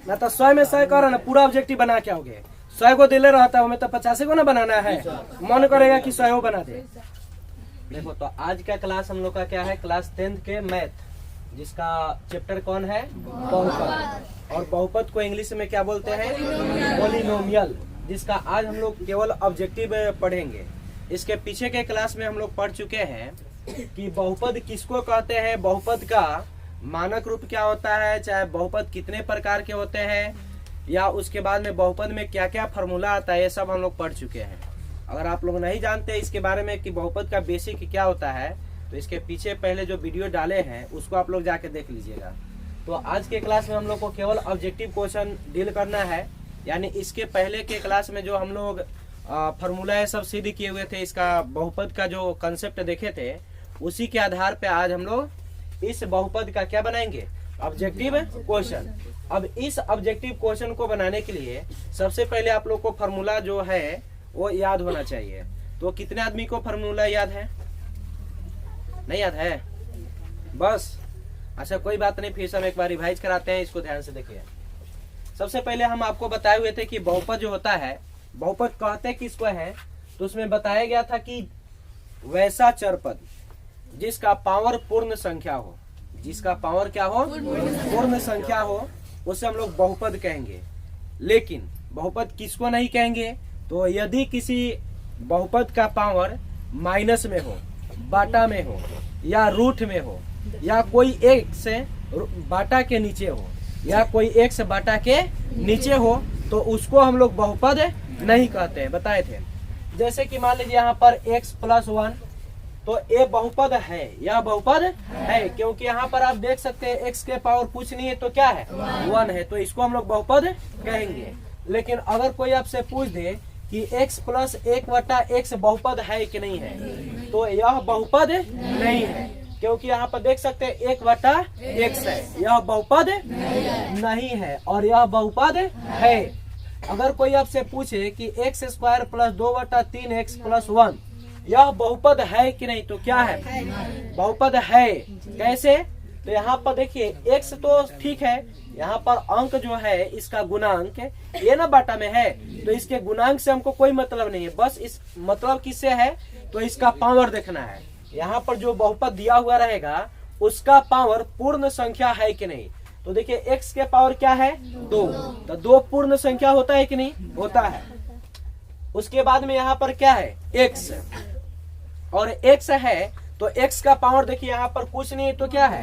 ना तो 100 में 100 कर ना पूरा ऑब्जेक्टिव बना के आओगे। 100 को दिले रहता हमें तो 50 को ना बनाना है, मन करेगा कि 100 बना दे। देखो तो आज का क्लास हम लोग का क्या है, क्लास 10th के मैथ, जिसका चैप्टर कौन है, बहुपद। और बहुपद को इंग्लिश में क्या बोलते हैं, पॉलिनोमियल, जिसका आज हम लोग केवल ऑब्जेक्टिव पढ़ेंगे। इसके पीछे के क्लास में हम लोग पढ़ चुके हैं कि बहुपद किसको कहते हैं, बहुपद का मानक रूप क्या होता है, चाहे बहुपद कितने प्रकार के होते हैं, या उसके बाद में बहुपद में क्या क्या फॉर्मूला आता है, ये सब हम लोग पढ़ चुके हैं। अगर आप लोग नहीं जानते इसके बारे में कि बहुपद का बेसिक क्या होता है, तो इसके पीछे पहले जो वीडियो डाले हैं उसको आप लोग जाके देख लीजिएगा। तो आज के क्लास में हम लोग को केवल ऑब्जेक्टिव क्वेश्चन डील करना है, यानी इसके पहले के क्लास में जो हम लोग फॉर्मूला सब सिद्ध किए हुए थे, इसका बहुपद का जो कंसेप्ट देखे थे, उसी के आधार पे आज हम लोग इस बहुपद का क्या बनाएंगे, ऑब्जेक्टिव क्वेश्चन। अब इस ऑब्जेक्टिव क्वेश्चन को बनाने के लिए सबसे पहले आप लोग को फॉर्मूला जो है वो याद होना चाहिए। तो कितने आदमी को फॉर्मूला याद है, नहीं याद है बस? अच्छा कोई बात नहीं, फिर से हम एक बार रिवाइज कराते हैं, इसको ध्यान से देखिए। सबसे पहले हम आपको बताए हुए थे कि बहुपद जो होता है, बहुपद कहते किसको है, तो उसमें बताया गया था कि वैसा चरपद जिसका पावर पूर्ण संख्या हो, जिसका पावर क्या हो, पूर्ण संख्या हो, उसे हम लोग बहुपद कहेंगे। लेकिन बहुपद किसको नहीं कहेंगे, तो यदि किसी बहुपद का पावर माइनस में हो, बाटा में हो, या रूट में हो, या कोई एक से बाटा के नीचे हो, या कोई एक से बाटा के नीचे हो, तो उसको हम लोग बहुपद नहीं कहते हैं, बताए थे। जैसे कि मान लीजिए यहाँ पर x+1, तो ये बहुपद है, यह बहुपद है, क्योंकि यहाँ पर आप देख सकते हैं x के पावर कुछ नहीं है तो क्या है, 1 है, तो इसको हम लोग बहुपद कहेंगे। लेकिन अगर कोई आपसे पूछ दे कि x+1/x बहुपद है कि नहीं है, तो यह बहुपद नहीं है, क्योंकि यहाँ पर देख सकते हैं 1/x है, यह बहुपद नहीं है, और यह बहुपद है। अगर कोई आपसे पूछे कि x² + 2/3x+1 यह बहुपद है कि नहीं, तो क्या है, बहुपद है। कैसे, तो यहाँ पर देखिए x तो ठीक है, यहाँ पर अंक जो है इसका गुणांक ये ना बाटा में है, तो इसके गुणांक से हमको कोई मतलब नहीं है, बस इस मतलब किससे है, तो इसका पावर देखना है। यहाँ पर जो बहुपद दिया हुआ रहेगा उसका पावर पूर्ण संख्या है कि नहीं, तो देखिए x के पावर क्या है, 2, तो 2 पूर्ण संख्या होता है कि नहीं, होता है। उसके बाद में यहाँ पर क्या है, x, और x है, तो x का पावर देखिए यहाँ पर कुछ नहीं, तो क्या है,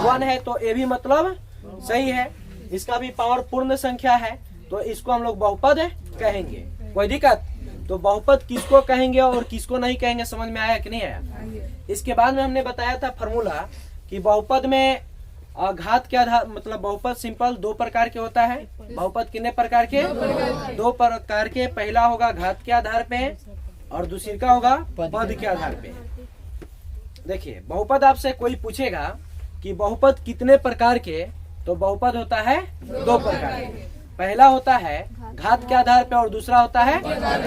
1 है, तो ये भी मतलब सही है, इसका भी पावर पूर्ण संख्या है, तो इसको हम लोग बहुपद कहेंगे। कोई दिक्कत? तो बहुपद किसको कहेंगे और किसको नहीं कहेंगे, समझ में आया कि नहीं आया? इसके बाद में हमने बताया था फॉर्मूला कि बहुपद में घात के आधार, मतलब बहुपद सिंपल 2 प्रकार के होता है। बहुपद कितने प्रकार के, 2 प्रकार के। पहला होगा घात के आधार पे, और दूसरी का होगा पद के आधार पे। देखिए बहुपद आपसे कोई पूछेगा कि बहुपद कितने प्रकार के, तो बहुपद होता है 2 प्रकार के। पहला होता है घात के आधार पे, और दूसरा होता है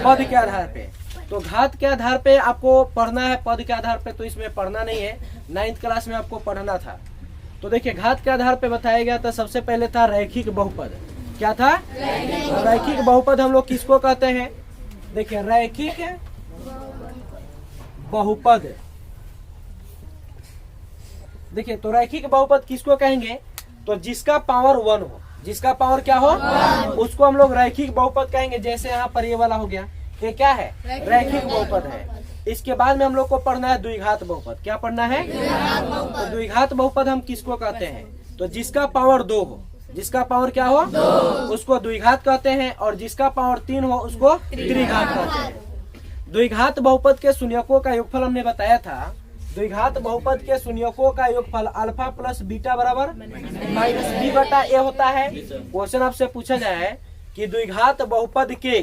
पद के आधार पे। तो घात के आधार पे आपको पढ़ना है, पद के आधार पे तो इसमें पढ़ना नहीं है, 9th क्लास में आपको पढ़ना था। तो देखिए घात के आधार पे बताया गया था, सबसे पहले था रैखिक बहुपद। क्या था, रैखिक बहुपद हम लोग किसको कहते हैं, देखिए रैखिक बहुपद। देखिए तो रैखिक बहुपद किसको कहेंगे, तो जिसका पावर 1 हो, जिसका पावर क्या हो, उसको हम लोग रैखिक बहुपद कहेंगे। जैसे यहाँ पर ये वाला हो गया, ये क्या है, रैखिक बहुपद है। इसके बाद में हम लोग को पढ़ना है द्विघात बहुपद। क्या पढ़ना है, तो द्विघात बहुपद हम किसको कहते हैं, तो जिसका पावर 2 हो, जिसका पावर क्या हो, उसको द्विघात कहते हैं, और जिसका पावर 3 हो उसको त्रिघात कहते हैं। द्विघात बहुपद के शून्यकों का योगफल हमने बताया था। द्विघात बहुपद के शून्यकों का योगफल अल्फा प्लस बीटा बराबर -b/a होता है। क्वेश्चन आपसे पूछा जाए कि द्विघात बहुपद के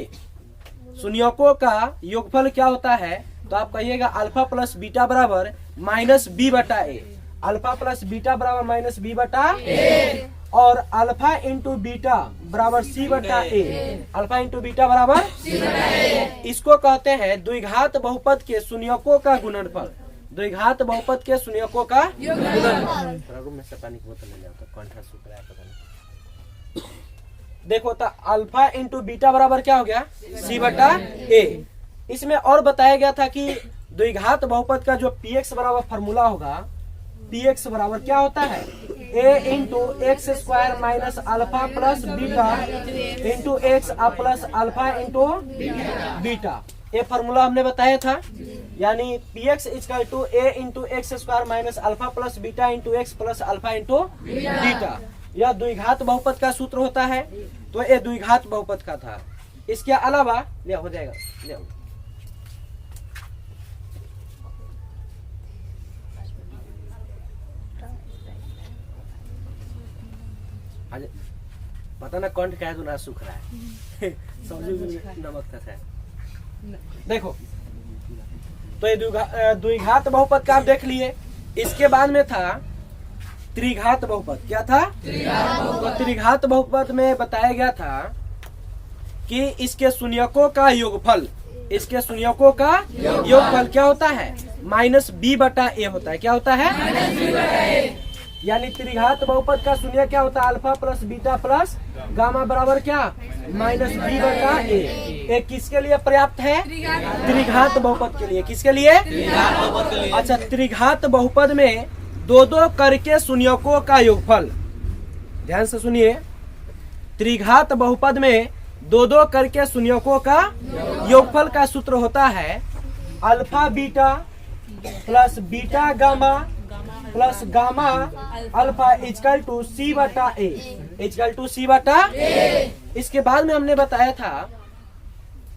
शून्यकों का योगफल क्या होता है, तो आप कहिएगा अल्फा प्लस बीटा बराबर -b/a। अल्फा प्लस बीटा बराबर -b/a, और अल्फा इंटू बीटा बराबर c/a। अल्फा इंटू बीटा बराबर c/a। इसको कहते हैं द्विघात बहुपद के शून्यकों का गुणनफल। द्विघात बहुपद के शून्यकों का गुणनफल। रूम में से पानी की बोतल ले जाओ, कंठा सूख रहा है, पता नहीं। देखो तो अल्फा इंटू बीटा बराबर क्या हो गया, सी बटा ए। इसमें और बताया गया था कि द्विघात बहुपद का जो px बराबर फॉर्मूला होगा, px बराबर क्या होता है, a into X square minus alpha plus beta into X plus alpha into beta. ये फॉर्मूला हमने बताया था, यानी px equal to a into X square minus alpha plus beta into X plus alpha into beta. यह द्विघात बहुपद का सूत्र होता है, तो ये द्विघात बहुपद का था। इसके अलावा ले हो जाएगा, ले आओ। पता ना कंठ क्या है, सूख रहा है सब्जी नमक का है। देखो तो ये द्विघात बहुपद का आप देख लिए। इसके बाद में था त्रिघात बहुपद। क्या था, तो त्रिघात बहुपद में बताया गया था कि इसके शून्यकों का योगफल, इसके शून्यकों का योगफल क्या होता है, माइनस बी बटा ए होता है। क्या होता है, यानी त्रिघात बहुपद का शून्य क्या होता है, alpha plus beta plus gamma बराबर क्या, माइनस बी बटा ए। किसके लिए पर्याप्त है, त्रिघात बहुपद के लिए। किसके लिए, अच्छा, त्रिघात बहुपद में दो दो करके शून्यकों का योगफल, ध्यान से सुनिए, त्रिघात बहुपद में दो दो करके शून्यकों का योगफल का सूत्र होता है alpha beta plus beta gamma plus gamma alpha equal to C बटा ए, इक्वल टू सी बटा ए। इसके बाद में हमने बताया था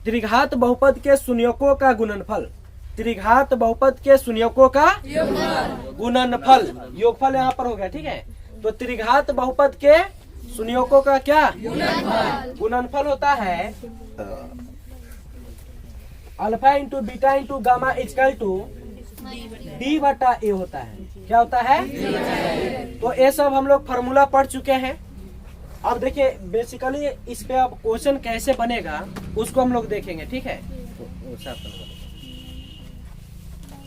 त्रिघात बहुपद के शून्यकों का गुणनफल, त्रिघात बहुपद के शून्यकों का गुणनफल, योगफल यहाँ पर हो गया, ठीक है। तो त्रिघात बहुपद के शून्यकों का क्या गुणनफल होता है alpha into beta into gamma equal to D बटा ए होता है। क्या होता है, तो ये सब हम लोग फार्मूला पढ़ चुके हैं। अब देखिए बेसिकली इस पे अब क्वेश्चन कैसे बनेगा उसको हम लोग देखेंगे, ठीक है।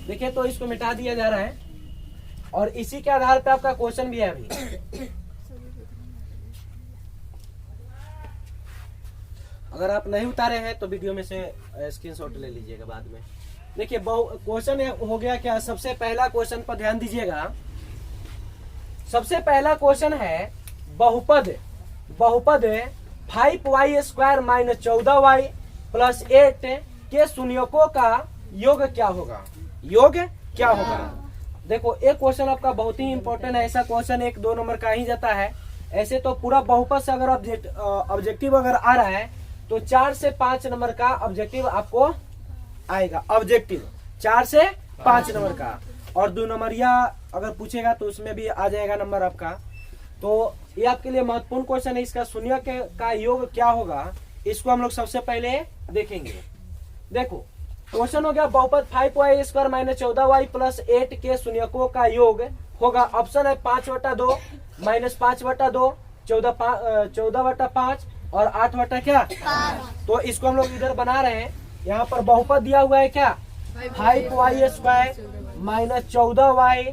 देखिए तो इसको मिटा दिया जा रहा है और इसी के आधार पे आपका क्वेश्चन भी है अभी। अगर आप नहीं उतारे हैं तो वीडियो में से स्क्रीनशॉट ले लीजिएगा बाद में। देखिए क्वेश्चन हो गया क्या, सबसे पहला क्वेश्चन पर ध्यान दीजिएगा। सबसे पहला क्वेश्चन है बहुपद 5y square minus 14y plus 8 के शून्यकों का योग क्या होगा, योग क्या होगा। देखो एक क्वेश्चन आपका बहुत ही इंपॉर्टेंट है, ऐसा क्वेश्चन 1-2 नंबर का ही जाता है। ऐसे तो पूरा बहुपद से अगर ऑब्जेक्टिव अगर आ रहा है तो 4 से 5 नंबर का ऑब्जेक्टिव आपको आएगा, ऑब्जेक्टिव 4 से 5 नंबर का। और 2 नंबरिया अगर पूछेगा तो उसमें भी आ जाएगा नंबर आपका। तो ये आपके लिए महत्वपूर्ण क्वेश्चन है, इसका शून्य का योग क्या होगा इसको हम लोग सबसे पहले देखेंगे। देखो क्वेश्चन हो गया बहुपद 5y square minus 14y plus 8 के शून्यकों का योग होगा। ऑप्शन है 5/2 माइनस 5/2 14/5 और 8 क्या 5। तो इसको हम लोग इधर बना रहे हैं। यहाँ पर बहुपद दिया हुआ है क्या 5y square minus 14y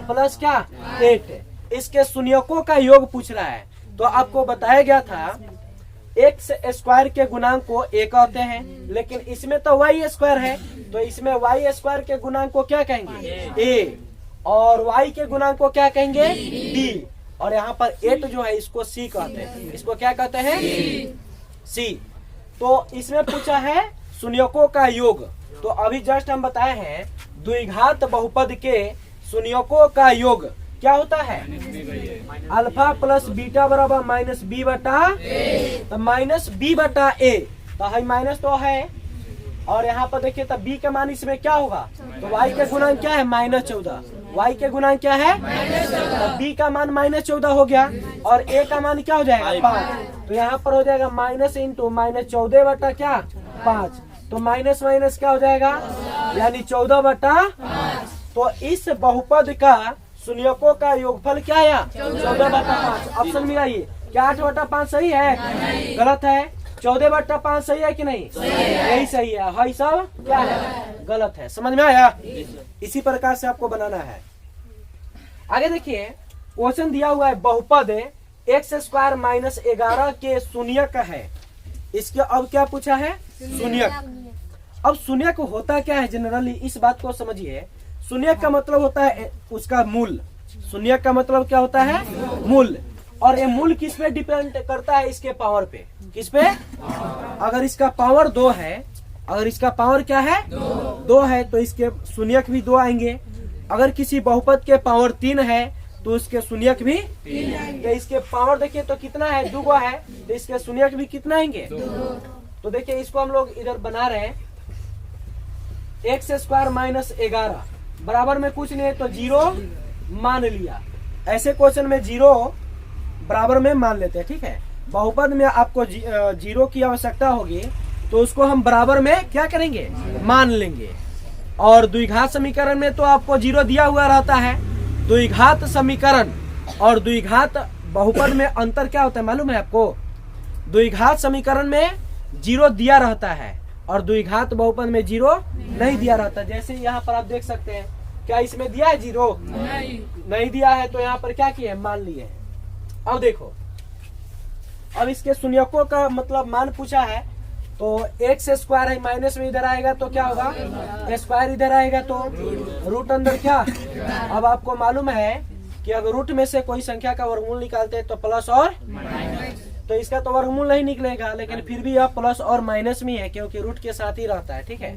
plus क्या 8। इसके शून्यकों का योग पूछ रहा है। तो आपको बताया गया था एक्स स्क्वायर के गुणांक को a कहते हैं, लेकिन इसमें तो y स्क्वायर है तो इसमें y स्क्वायर के गुणांक को क्या कहेंगे a और y के गुणांक को क्या कहेंगे b। और यहाँ पर 8 जो है इसको c कहते हैं, इसको क्या कहते हैं c। तो इसमें पूछा है शून्यकों का योग। तो अभी जस्ट हम बताए हैं द्विघात बहुपद के शून्यकों का योग क्या होता है अल्फा प्लस बीटा बराबर माइनस बी बटा ए। तो माइनस बी बटा ए तो है माइनस तो है और यहाँ पर देखिए तो बी का मान इसमें क्या होगा तो y के गुणांक क्या है -14, y के गुणांक क्या है तो b का मान -14 हो गया और a का मान क्या हो जाएगा 5। तो यहाँ पर हो जाएगा माइनस इंटू -14 बटा क्या 5। तो माइनस माइनस क्या हो जाएगा यानी 14/5। तो इस बहुपद का शून्यकों का योगफल क्या है 14/5। ऑप्शन में आइए क्या 8/5 सही है गलत है 14/5 सही है कि नहीं यही सही है, हाई सब क्या है गलत है। समझ में आया, इसी प्रकार से आपको बनाना है। आगे देखिए क्वेश्चन दिया हुआ है बहुपद एक्स स्क्वायर माइनस 11 के शून्यक है। इसके अब क्या पूछा है? शून्यक। अब शून्यक होता क्या है जनरली, इस बात को समझिए। शून्यक का मतलब होता है उसका मूल। शून्यक का मतलब क्या होता है? मूल। और ये मूल किस पे डिपेंड करता है? इसके पावर पे। किस पे? अगर इसका पावर 2 है, अगर इसका पावर क्या है? 2 है, तो इसके शून्यक भी 2 आएंगे। अगर किसी बहुपद के पावर 3 है तो उसके शून्यक भी 3। तो इसके पावर देखिए तो कितना है? 2 है, तो इसके शून्यक भी कितना आएंगे? 2। तो देखिए इसको हम लोग इधर बना रहे हैं, एक्स स्क्वायर माइनस 11 बराबर में कुछ नहीं है तो 0 मान लिया। ऐसे क्वेश्चन में 0 बराबर में मान लेते हैं, ठीक है। बहुपद में आपको 0 की आवश्यकता होगी तो उसको हम बराबर में क्या करेंगे? मान लेंगे। और द्विघात समीकरण में तो आपको 0 दिया हुआ रहता है। द्विघात समीकरण और द्विघात बहुपद में अंतर क्या होता है मालूम है आपको? द्विघात समीकरण में 0 दिया रहता है और द्विघात बहुपद में 0 नहीं दिया रहता। जैसे यहाँ पर आप देख सकते हैं, क्या इसमें दिया है 0? नहीं दिया है, तो यहाँ पर क्या किया है? मान लिए। अब देखो, अब इसके शून्यकों का मतलब मान पूछा है, तो एक्स स्क्वायर है माइनस में इधर आएगा तो क्या होगा? स्क्वायर इधर आएगा तो रूट अंदर क्या? अब आपको मालूम है कि अगर रूट में से कोई संख्या का वर्गमूल निकालते हैं तो प्लस और माइनस, तो इसका तो वर्गमूल नहीं निकलेगा, लेकिन फिर भी यह प्लस और माइनस में है क्योंकि रूट के साथ ही रहता है, ठीक है।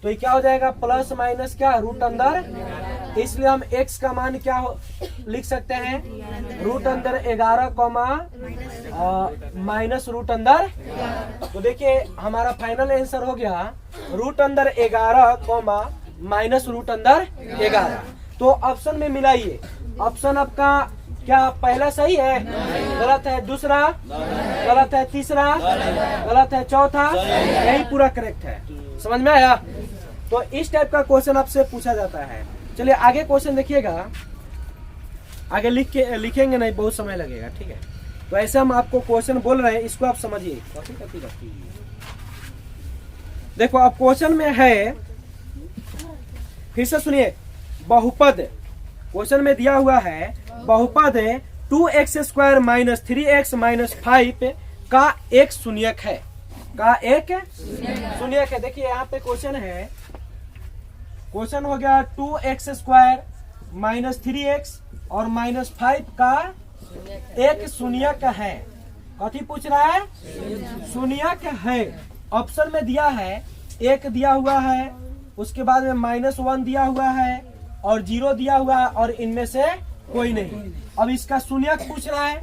तो ये क्या हो जाएगा? प्लस माइनस क्या? रूट अंदर। इसलिए हम x का मान क्या लिख सकते हैं? रूट अंदर 11 कॉमा माइनस रूट अंदर। तो देखिए हमारा फाइनल आंसर हो गया रूट अंदर 11 कॉमा माइनस रूट अंदर 11। तो ऑप्शन में मिलाइए। ऑप्शन आपका क्या पहला सही है? गलत है। दूसरा गलत है। तीसरा गलत है। चौथा यही पूरा करेक्ट है। समझ में आया? तो इस टाइप का क्वेश्चन आपसे पूछा जाता है। चलिए आगे क्वेश्चन देखिएगा। आगे लिखेंगे नहीं, बहुत समय लगेगा, ठीक है। तो ऐसे हम आपको क्वेश्चन बोल रहे हैं, इसको आप समझिए। देखो अब क्वेश्चन में है, फिर से सुनिए। बहुपद क्वेश्चन में दिया हुआ है, बहुपद 2x square minus 3x minus 5 का एक शून्यक है। का एक शून्यक है। देखिए यहाँ पे क्वेश्चन है, क्वेश्चन हो गया 2x स्क्वायर माइनस 3x और माइनस 5 का एक शून्यक है। कथी पूछ रहा है? शून्यक है। ऑप्शन में दिया है, 1 दिया हुआ है, उसके बाद में -1 दिया हुआ है और 0 दिया हुआ है और इनमें से कोई नहीं। अब इसका शून्यक पूछ रहा है,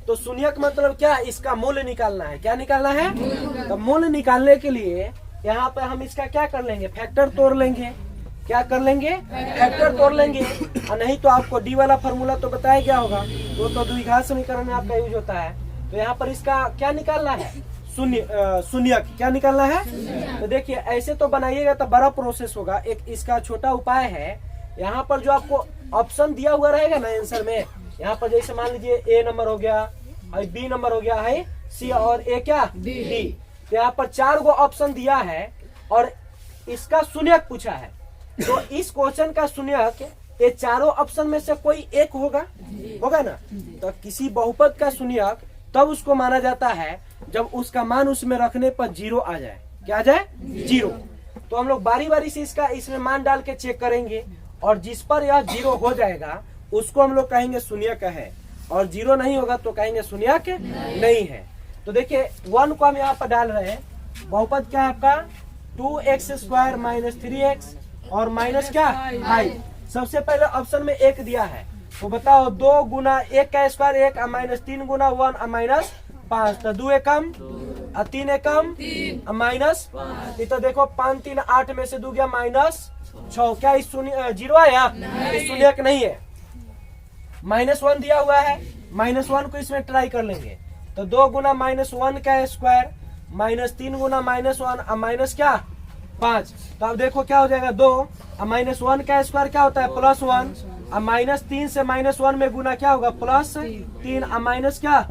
तो शून्यक मतलब क्या? इसका मूल्य निकालना है। क्या निकालना है? तो मूल्य निकालने के लिए यहाँ पे हम इसका क्या कर लेंगे? फैक्टर तोड़ लेंगे। क्या कर लेंगे? फैक्टर तोड़ लेंगे। और नहीं तो आपको डी वाला फॉर्मूला तो बताया गया होगा, वो तो द्विघात समीकरण में आपका यूज होता है। तो यहाँ पर इसका क्या निकालना है? शून्यक। क्या निकालना है? तो देखिए ऐसे तो बनाइएगा तो बड़ा प्रोसेस होगा। एक इसका छोटा उपाय है, यहाँ पर जो आपको ऑप्शन दिया हुआ रहेगा ना आंसर में, यहाँ पर जैसे मान लीजिए ए नंबर हो गया, बी नंबर हो गया है, सी और ए क्या? डी। तो यहाँ पर 4 गो ऑप्शन दिया है और इसका शून्यक पूछा है। तो इस क्वेश्चन का शून्यक ये चारों ऑप्शन में से कोई एक होगा ना। तो किसी बहुपद का शून्यक तब उसको माना जाता है जब उसका मान उसमें रखने पर 0 आ जाए। क्या आ जाए? 0। तो हम लोग बारी बारी से इसका इसमें मान डाल के चेक करेंगे और जिस पर यह 0 हो जाएगा उसको हम लोग कहेंगे शून्यक है, और 0 नहीं होगा तो कहेंगे शून्यक नहीं है। तो देखिए 1 को हम यहाँ पर डाल रहे हैं। बहुपद क्या है आपका? 2x स्क्वायर माइनस 3x और माइनस क्या? 5। सबसे पहले ऑप्शन में 1 दिया है, तो बताओ 2 गुना 1 का स्क्वायर 1 माइनस 3 गुना 1 माइनस 5। तो 2 एकम 3 एकम माइनस, तो देखो 5 3 8 में से 2 गया -6। क्या इस 0 आया? इस शून्यक नहीं है। -1 दिया हुआ है, -1 को इसमें ट्राई कर लेंगे। तो 2 गुना -1 का स्क्वायर -3 गुना -1 माइनस क्या? 5। तो अब देखो क्या हो जाएगा? 2 -1 का स्क्वायर क्या होता है? +1। -3 से -1 में गुना क्या होगा? +3 माइनस क्या?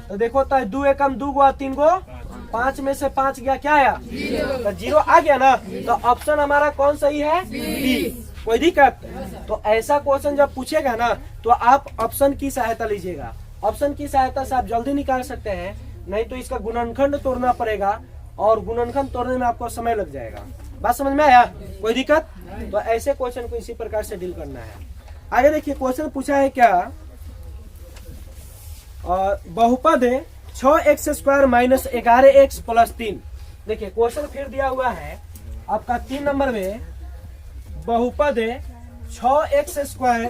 तो देखो तो 2 एकम 2 गुआ 3 गो 5 में से 5 गया, क्या आया? तो 0 आ गया ना। तो ऑप्शन हमारा कौन सही है? डी। कोई दिक्कत? तो ऐसा क्वेश्चन जब पूछेगा ना तो आप ऑप्शन की सहायता लीजिएगा। ऑप्शन की सहायता से आप जल्दी निकाल सकते हैं, नहीं तो इसका गुणनखंड तोड़ना पड़ेगा और गुणनखंड तोड़ने में आपको समय लग जाएगा। बात समझ में आया? कोई दिक्कत? तो ऐसे क्वेश्चन को इसी प्रकार से डील करना है। आगे देखिए क्वेश्चन पूछा है क्या, बहुपद 6x² माइनस 11x प्लस 3। देखिए क्वेश्चन फिर दिया हुआ है आपका 3 नंबर में, बहुपद 6x²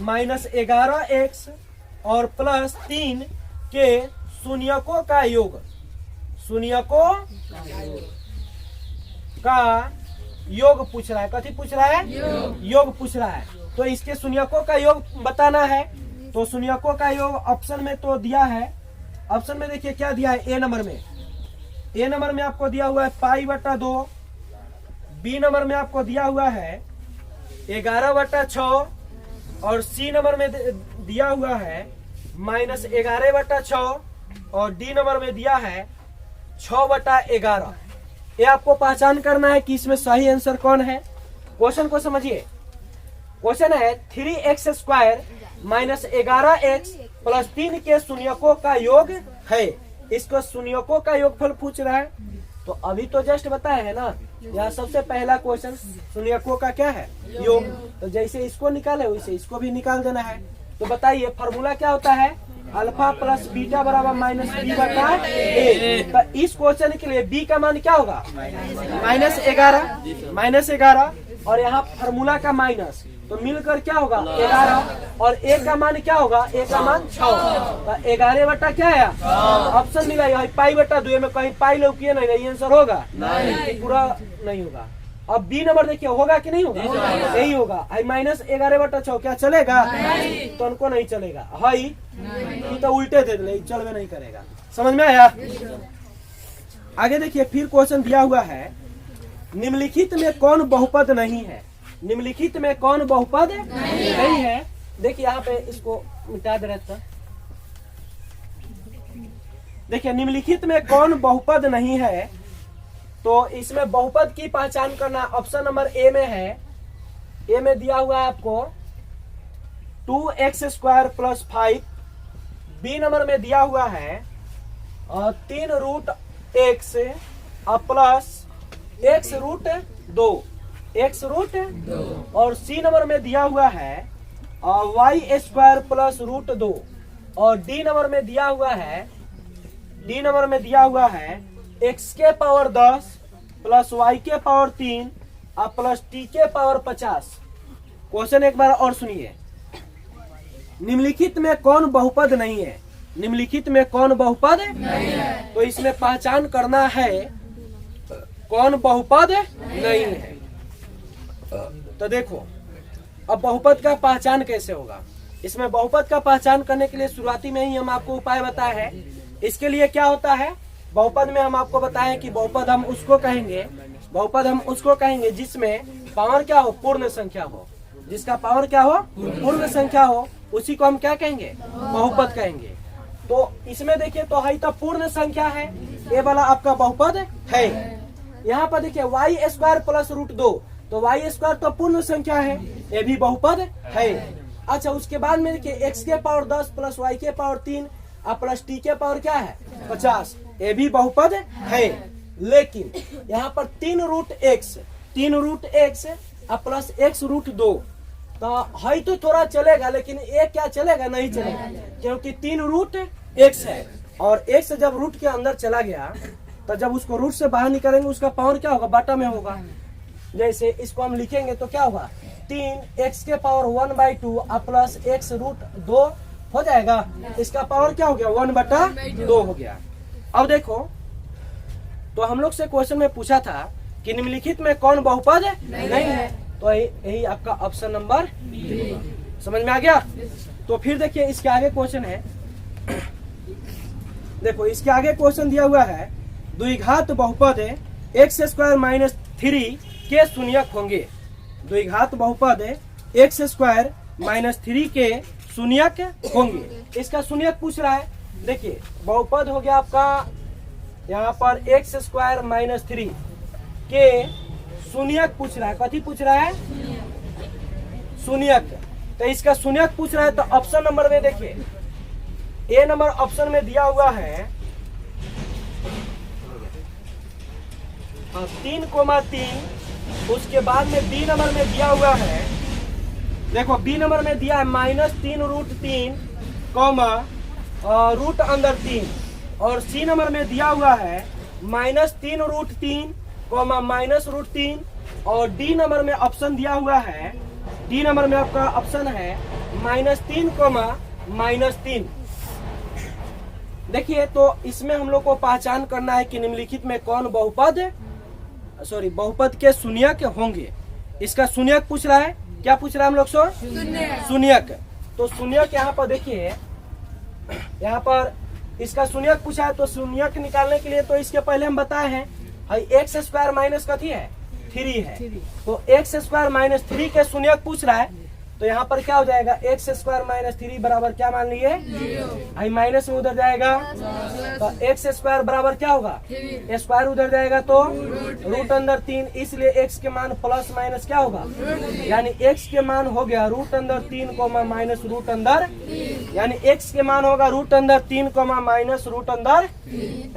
माइनस 11x और प्लस 3 के शून्यकों का योग, शून्यकों का योग पूछ रहा है। कथी पूछ रहा है? योग पूछ रहा है। तो इसके शून्यकों का योग बताना है। तो शून्यकों का योग ऑप्शन में तो दिया है, ऑप्शन में देखिए क्या दिया है, ए नंबर में, ए नंबर में आपको दिया हुआ है π/2, बी नंबर में आपको दिया हुआ है 11/6 और सी नंबर में दिया हुआ है -11/6 और डी नंबर में दिया है 6/11। ये आपको पहचान करना है कि इसमें सही आंसर कौन है। क्वेश्चन को समझिए। क्वेश्चन है 3x² माइनस 11x प्लस 3 के शून्यकों का योग है। इसको शून्यकों का योगफल पूछ रहा है। तो अभी तो जस्ट बताया है ना, यहाँ सबसे पहला क्वेश्चन शून्यकों का क्या है? योग। तो जैसे इसको निकाले वैसे इसको भी निकाल देना है। तो बताइए फॉर्मूला क्या होता है? अल्फा प्लस बीटा बराबर -b/a। तो इस क्वेश्चन के लिए b का मान क्या होगा? -11 और यहाँ फार्मूला का माइनस, तो मिलकर क्या होगा? 11 और a का मान क्या होगा? a का मान 6। तो 11 बटा क्या है? ऑप्शन मिला है π/2 में, कहीं पाई लौकिए नहीं, यही आंसर होगा नहीं, पूरा नहीं होगा। अब बी नंबर देखिए होगा कि नहीं होगा? यही होगा। -11/6 क्या चलेगा? तो उनको नहीं चलेगा। हाई तो उल्टे दे दे, चलवे नहीं करेगा। समझ में आया? आगे देखिए फिर क्वेश्चन दिया हुआ है, निम्नलिखित में कौन बहुपद नहीं है? निम्नलिखित में कौन बहुपद नहीं है? देखिए यहाँ पे इसको मिटा दे रहे। देखिए निम्नलिखित में कौन बहुपद नहीं है? तो इसमें बहुपद की पहचान करना ऑप्शन नंबर ए में है। ए में दिया हुआ है आपको 2x² प्लस 5। बी नंबर में दिया हुआ है 3√x प्लस x√2, और सी नंबर में दिया हुआ है y² प्लस √2 और डी नंबर में दिया हुआ है x के पावर 10 प्लस y के पावर 3 और प्लस t के पावर 50। क्वेश्चन एक बार और सुनिए। निम्नलिखित में कौन बहुपद नहीं है? निम्नलिखित में कौन बहुपद नहीं है? तो इसमें पहचान करना है कौन बहुपद नहीं है। तो देखो अब बहुपद का पहचान कैसे होगा। इसमें बहुपद का पहचान करने के लिए शुरुआती में ही हम आपको उपाय बताए हैं। इसके लिए क्या होता है, बहुपद में हम आपको बताएं कि बहुपद हम उसको कहेंगे जिसमें पावर क्या हो? पूर्ण संख्या हो। जिसका पावर क्या हो? पूर्ण संख्या हो, उसी को हम क्या कहेंगे? बहुपद कहेंगे। तो इसमें देखिए तो है तो पूर्ण संख्या है, ये वाला आपका बहुपद है। यहाँ पर देखिए y² प्लस √2, तो y² तो पूर्ण संख्या है, ये भी बहुपद है। अच्छा उसके बाद में देखिए x के पावर 10 प्लस y के पावर 3 और प्लस t के पावर क्या है? 50, ये भी बहुपद है। लेकिन यहाँ पर 3√x और प्लस x√2 तो है तो थोड़ा चलेगा, लेकिन एक क्या चलेगा? नहीं चलेगा, क्योंकि 3√x है और x जब रूट के अंदर चला गया तो जब उसको रूट से बाहर निकलेंगे उसका पावर क्या होगा? बटा में होगा। जैसे इसको हम लिखेंगे तो क्या होगा? 3x के पावर 1/2 और प्लस x√2 हो जाएगा। इसका पावर क्या हो गया? 1/2 हो गया। अब देखो तो हम लोग से क्वेश्चन में पूछा था कि निम्नलिखित में कौन बहुपद नहीं है, तो यही आपका ऑप्शन नंबर समझ में आ गया। तो फिर देखिए इसके आगे क्वेश्चन है, देखो इसके आगे क्वेश्चन दिया हुआ है, द्विघात बहुपद x² माइनस 3 के शून्यक होंगे। द्विघात बहुपद x² माइनस 3 के शून्यक होंगे। इसका शून्यक पूछ रहा है। देखिए बहुपद हो गया आपका यहाँ पर x² माइनस 3 के शून्यक पूछ रहा है। कथी पूछ रहा है? शून्यक। तो इसका शून्यक पूछ रहा है। तो ऑप्शन नंबर में देखिए ए नंबर ऑप्शन में दिया हुआ है 3,3। उसके बाद में बी नंबर में दिया हुआ है, देखो बी नंबर में दिया है -3√3, रूट अंदर 3। और सी नंबर में दिया हुआ है -3√3, -√3। और डी नंबर में ऑप्शन दिया हुआ है, डी नंबर में आपका ऑप्शन है -3, -3। देखिए, तो इसमें हम लोग को पहचान करना है कि निम्नलिखित में कौन बहुपद के शून्यक होंगे। इसका शून्यक पूछ रहा है, क्या पूछ रहा है हम लोग सो? शून्यक। तो शून्यक यहाँ पर देखिए, यहाँ पर इसका शून्यक पूछा है। तो शून्यक निकालने के लिए तो इसके पहले हम बताए हैं एक्स स्क्वायर माइनस कथी है 3 है। तो एक्स स्क्वायर माइनस 3 के शून्यक पूछ रहा है। तो यहाँ पर क्या हो जाएगा, एक्स स्क्वायर माइनस 3 बराबर क्या मान लिए, आई माइनस में उधर जाएगा तो एक्स स्क्वायर बराबर क्या होगा, स्क्वायर उधर जाएगा तो रूट अंदर 3। इसलिए एक्स के मान प्लस माइनस क्या होगा, यानी एक्स के मान हो गया रूट अंदर 3 माइनस रूट अंदर, यानी एक्स के मान होगा रूट अंदर 3 माइनस रूट अंदर।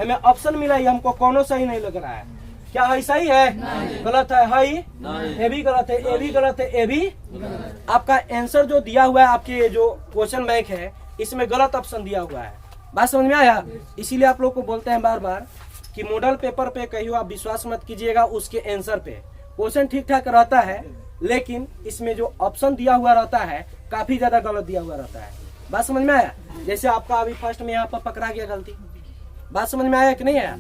हमें ऑप्शन मिला, ये हमको कोनो सही नहीं लग रहा है। क्या है सही है, गलत है, ये भी गलत है, ये भी गलत है, ये भी। आपका आंसर जो दिया हुआ है आपके जो क्वेश्चन बैंक है इसमें गलत ऑप्शन दिया हुआ है। बात समझ में आया? इसीलिए आप लोग को बोलते हैं बार बार कि मॉडल पेपर पे कहीं आप विश्वास मत कीजिएगा, उसके आंसर पे क्वेश्चन ठीक ठाक रहता है, लेकिन इसमें जो ऑप्शन दिया हुआ रहता है काफी ज्यादा गलत दिया हुआ रहता है। बात समझ में आया? जैसे आपका अभी फर्स्ट में यहाँ पर पकड़ा गया गलती। बात समझ में आया कि नहीं आया?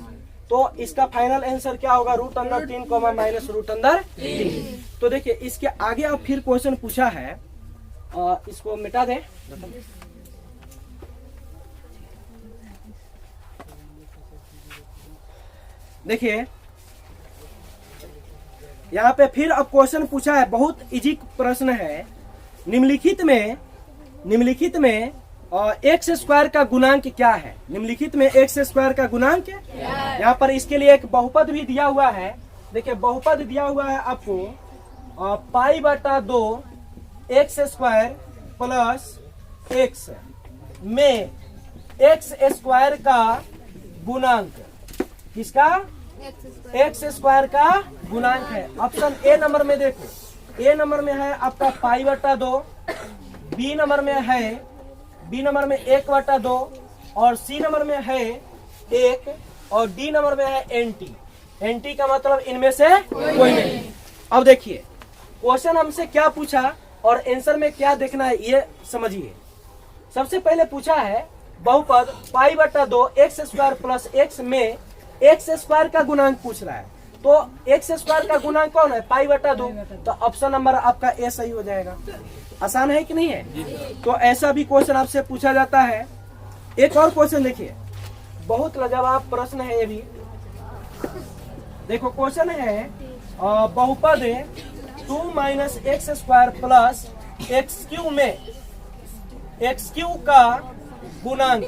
तो इसका फाइनल आंसर क्या होगा, रूट अंदर 3 माइनस रूट अंदर 3। तो देखिए, इसके आगे अब फिर क्वेश्चन पूछा है, इसको मिटा दें। देखिए यहाँ पे फिर अब क्वेश्चन पूछा है, बहुत इजी प्रश्न है। निम्नलिखित में एक्स स्क्वायर का गुणांक क्या है? निम्नलिखित में एक्स स्क्वायर का गुणांक यहाँ पर इसके लिए एक बहुपद भी दिया हुआ है। देखिए, बहुपद दिया हुआ है आपको π/2 एक्स स्क्वायर प्लस एक्स में एक्स स्क्वायर का गुणांक, किसका, एक्स स्क्वायर का गुणांक है। ऑप्शन ए नंबर में देखो, ए नंबर में है आपका π/2, बी नंबर में है, बी नंबर में 1/2 और सी नंबर में है 1 और डी नंबर में है एनटी। एनटी का मतलब इनमें से कोई नहीं। अब देखिए क्वेश्चन हमसे क्या पूछा और आंसर में क्या देखना है ये समझिए। सबसे पहले पूछा है बहुपद π/2 एक्स स्क्वायर प्लस एक्स में एक्स स्क्वायर का गुणांक पूछ रहा है। तो एक्स स्क्वायर का गुणांक कौन है, π/2। तो ऑप्शन नंबर आपका ए सही हो जाएगा। आसान है कि नहीं है? तो ऐसा भी क्वेश्चन आपसे पूछा जाता है। एक और क्वेश्चन देखिए, बहुत लाजवाब प्रश्न है ये भी। देखो क्वेश्चन है बहुपद 2 minus x square plus x Q में एक्स क्यू का गुणांक।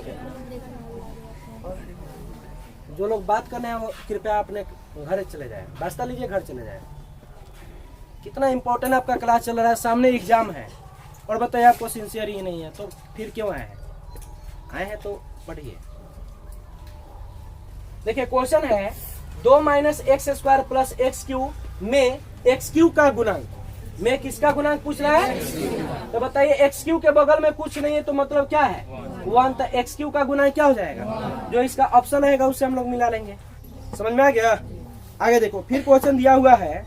जो लोग बात करने हैं वो कृपया अपने घर चले जाए, रास्ता लीजिए, घर चले जाए। कितना इंपॉर्टेंट आपका क्लास चल रहा है, सामने एग्जाम है और बताइए आपको सिंसियर ही नहीं है, तो फिर क्यों आए हैं तो पढ़िए। देखिए क्वेश्चन है 2 minus x square plus x Q में एक्स क्यू का गुणांक, में किसका गुणांक पूछ रहा है? तो बताइए एक्स क्यू के बगल में कुछ नहीं है तो मतलब क्या है, 1। तो एक्स क्यू का गुणांक क्या हो जाएगा, जो इसका ऑप्शन रहेगा उससे हम लोग मिला लेंगे। समझ में आ गया? आगे देखो, फिर क्वेश्चन दिया हुआ है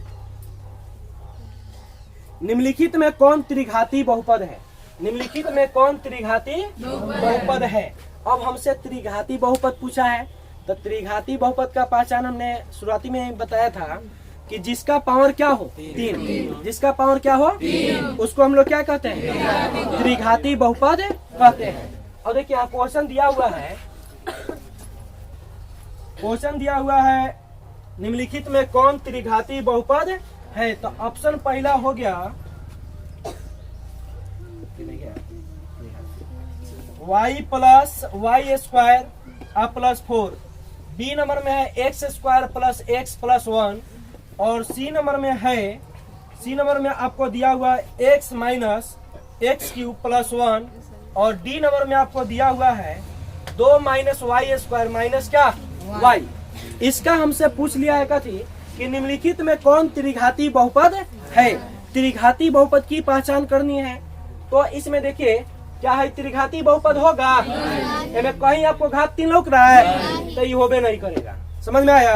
निम्नलिखित में कौन त्रिघाती बहुपद है? निम्नलिखित में कौन त्रिघाती बहुपद है? अब हमसे त्रिघाती बहुपद पूछा है। तो त्रिघाती बहुपद का पहचान हमने शुरुआती में बताया था कि जिसका पावर क्या हो 3, जिसका पावर क्या हो 3, उसको हम लोग क्या कहते हैं, त्रिघाती बहुपद कहते हैं। और देखिए यहाँ क्वेश्चन दिया हुआ है, क्वेश्चन दिया हुआ है निम्नलिखित में कौन त्रिघाती बहुपद है? तो ऑप्शन पहला हो गया y plus Y square plus 4, B number में है X square plus X plus 1 और सी नंबर में है, सी नंबर में आपको दिया हुआ x minus x cube plus 1 और डी नंबर में आपको दिया हुआ है 2 माइनस वाई स्क्वायर माइनस क्या वाई। इसका हमसे पूछ लिया है कथी कि निम्नलिखित में कौन त्रिघाती बहुपद है। त्रिघाती बहुपद की पहचान करनी है। तो इसमें देखिए क्या है, त्रिघाती बहुपद होगा इसमें कहीं आपको घात 3 लौक रहा है तो ये होबे नहीं करेगा। समझ में आया?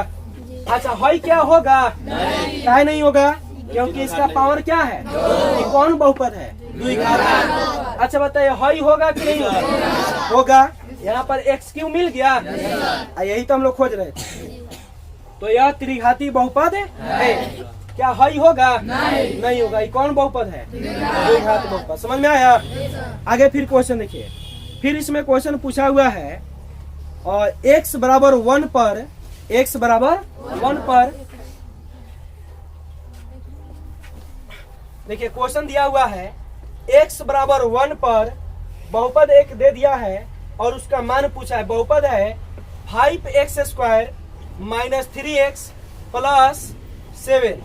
अच्छा हई क्या होगा? काहे नहीं होगा? क्योंकि इसका पावर क्या है, ये कौन बहुपद है, द्विघात। अच्छा बताइए हई होगा कि नहीं होगा? यहाँ पर एक्स क्यू मिल गया, यही तो हम लोग खोज रहे थे। तो यह त्रिघाती बहुपद है। क्या हई होगा? नहीं होगा। ये कौन बहुपद है? द्विघात बहुपद। समझ में आया? आगे फिर क्वेश्चन देखिए। फिर इसमें क्वेश्चन पूछा हुआ है और x बराबर 1 पर देखिए क्वेश्चन दिया हुआ है x बराबर 1 पर बहुपद एक दे दिया है और उसका मान पूछा है। बहुपद है 5x square minus 3x plus 7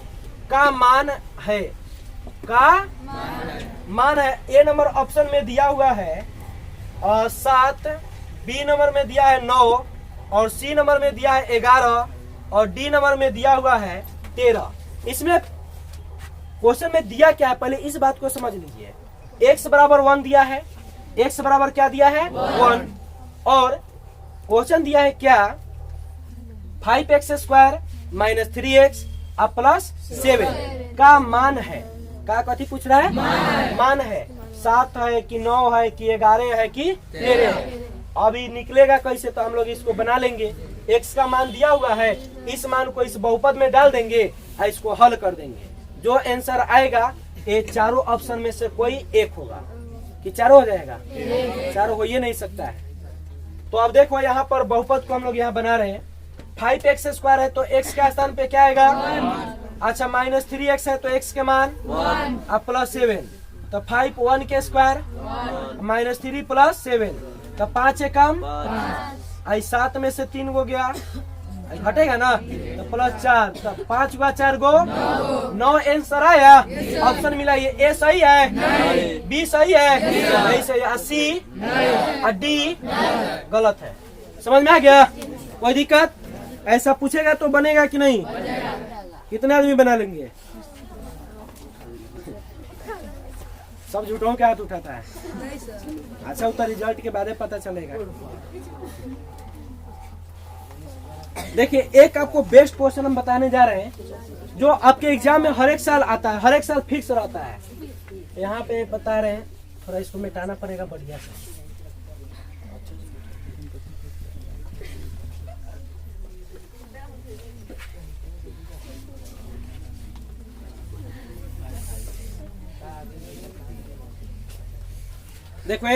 का मान है। ए नंबर ऑप्शन में दिया हुआ है 7, बी नंबर में दिया है 9 और सी नंबर में दिया है 11 और डी नंबर में दिया हुआ है 13। इसमें क्वेश्चन में दिया क्या है पहले इस बात को समझ लीजिए। x बराबर 1 दिया है, x बराबर क्या दिया है 1 और क्वेश्चन दिया है क्या 5x स्क्वायर माइनस 3x अब प्लस 7 का मान है। का कथी पूछ रहा है? मान है। 7 है कि 9 है कि 11 है कि 13 है। अभी निकलेगा कैसे तो हम लोग इसको बना लेंगे। x का मान दिया हुआ है, इस मान को इस बहुपद में डाल देंगे और इसको हल कर देंगे। जो आंसर आएगा ये चारों ऑप्शन में से कोई एक होगा। कि चारों हो जाएगा? चारों हो ये नहीं सकता है। तो अब देखो यहाँ पर बहुपद को हम लोग यहाँ बना रहे हैं। 5x स्क्वायर है तो x के स्थान पे क्या आएगा? अच्छा माइनस 3x है तो x के मान अब प्लस 7 तो 5 1 के स्क्वायर माइनस 3 प्लस 7 तो 5 है कम आई 7 में से 3 हो गया घटेगा ना तो प्लस 4 तो 5 गुआ 4 गो 9 आंसर आया। ऑप्शन मिला ये ए सही है, बी सही है, सी और डी गलत है। समझ में आ गया? कोई दिक्कत? ऐसा पूछेगा तो बनेगा कि नहीं? कितने आदमी बना लेंगे? सब झूठों के हाथ उठाता है। अच्छा उतना रिजल्ट के बाद पता चलेगा। देखिए एक आपको बेस्ट क्वेश्चन हम बताने जा रहे हैं जो आपके एग्जाम में हर एक साल आता है, हर एक साल फिक्स रहता है। यहाँ पे बता रहे हैं, थोड़ा इसको मिटाना पड़ेगा बढ़िया से। देखो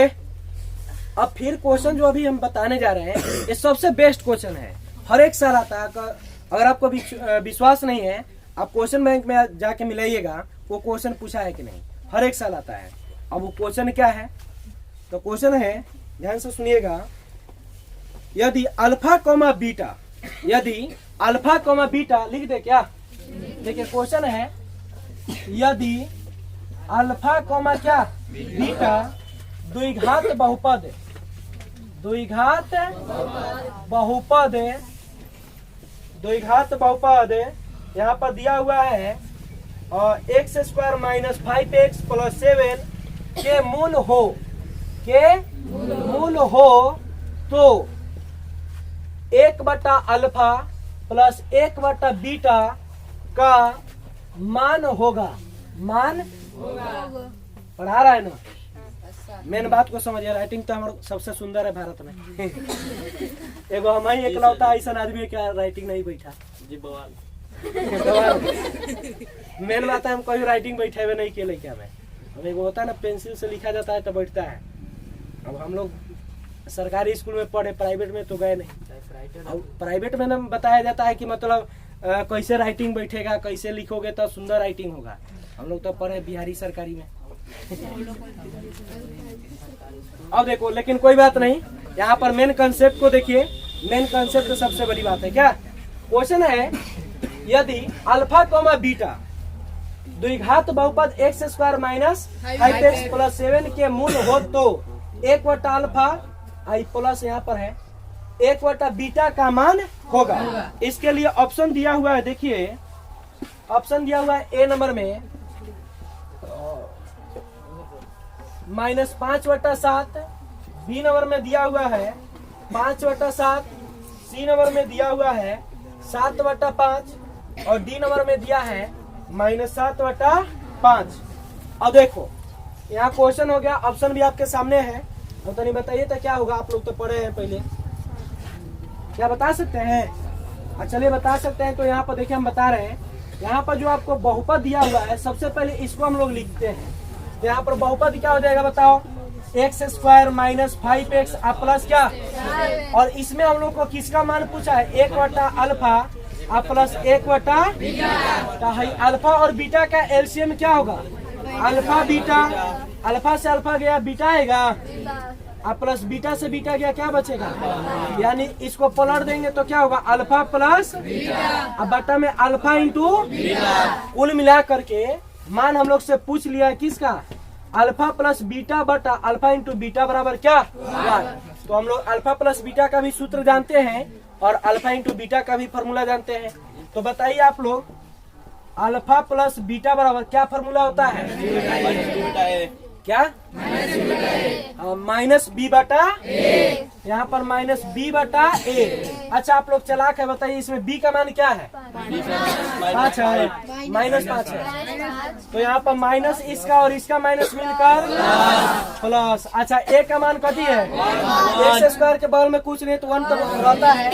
अब फिर क्वेश्चन जो अभी हम बताने जा रहे हैं ये सबसे बेस्ट क्वेश्चन है, हर एक साल आता है। अगर आपको विश्वास नहीं है आप क्वेश्चन बैंक में जाके मिलाइएगा वो क्वेश्चन पूछा है कि नहीं, हर एक साल आता है। अब वो क्वेश्चन क्या है? तो क्वेश्चन है, ध्यान से सुनिएगा, यदि अल्फा कॉमा बीटा, यदि अल्फा कॉमा बीटा लिख दे क्या? देखिए क्वेश्चन है यदि अल्फा कॉमा क्या बीटा द्विघात बहुपद, द्विघात बहुपद, द्विघात बहुपद यहाँ पर दिया हुआ है और x square minus 5x plus 7 के मूल हो, के मूल हो तो 1 बटा अल्फा प्लस 1 बटा बीटा का मान होगा। मान पढ़ा रहा है ना? मेन बात को समझिए। राइटिंग तो हमारा सबसे सुंदर है भारत में। एगो हम ही एकलौता ऐसा आदमी क्या राइटिंग नहीं बैठा जी बवाल। मेन बात है हम कहीं राइटिंग बैठे हुए नहीं किए लड़का में। अब एगो होता है ना पेंसिल से लिखा जाता है तो बैठता है। अब हम लोग सरकारी स्कूल में पढ़े, प्राइवेट में तो गए नहीं। अब प्राइवेट में ना बताया जाता है कि मतलब कैसे राइटिंग बैठेगा, कैसे लिखोगे तो सुंदर राइटिंग होगा। हम लोग तो पढ़े बिहारी सरकारी में। अब देखो लेकिन कोई बात नहीं, यहाँ पर मेन कंसेप्ट को देखिए। मेन कंसेप्ट सबसे बड़ी बात है। क्या क्वेश्चन है? यदि अल्फा कॉमा बीटा द्विघात बहुपद x square minus 5x plus 7 के मूल हो तो 1/अल्फा आई प्लस यहाँ पर है 1/बीटा का मान होगा। इसके लिए ऑप्शन दिया हुआ है, देखिए ऑप्शन दिया हुआ है ए नंबर में -5/7, बी नंबर में दिया हुआ है 5/7, सी नंबर में दिया हुआ है 7/5 और डी नंबर में दिया है -7/5। अब देखो यहाँ क्वेश्चन हो गया, ऑप्शन भी आपके सामने है। अब तो नहीं बताइए तो क्या होगा, आप लोग तो पढ़े हैं पहले, क्या बता सकते हैं? चलिए बता सकते हैं। तो यहाँ पर देखिए हम बता रहे हैं, यहाँ पर जो आपको बहुपद दिया हुआ है सबसे पहले इसको हम लोग लिखते हैं। तो यहाँ पर बहुपद क्या हो जाएगा बताओ, x² - 5x प्लस क्या, और इसमें हम लोग को किसका मान पूछा है 1/अल्फा प्लस 1/बीटा। अल्फा और बीटा का एलसीएम क्या होगा, अल्फा बीटा, अल्फा से अल्फा गया बीटा आएगा, प्लस बीटा से बीटा गया क्या बचेगा, यानी इसको पलट देंगे तो क्या होगा अल्फा प्लस अब बटा में अल्फा इंटू, कुल मिला करके मान हम लोग से पूछ लिया है किसका, अल्फा प्लस बीटा बटा अल्फा इंटू बीटा बराबर क्या 1। तो हम लोग अल्फा प्लस बीटा का भी सूत्र जानते हैं और अल्फा इंटू बीटा का भी फॉर्मूला जानते हैं। तो बताइए आप लोग, अल्फा प्लस बीटा बराबर क्या फॉर्मूला होता है, क्या -b/a, यहाँ पर -b/a। अच्छा आप लोग चलाक है, बताइए इसमें b का मान क्या है, 5 है, -5 है। तो यहाँ पर माइनस इसका और इसका माइनस मिलकर प्लस। अच्छा a का मान कथी है, x² के बगल में कुछ नहीं तो 1 तो रहता है,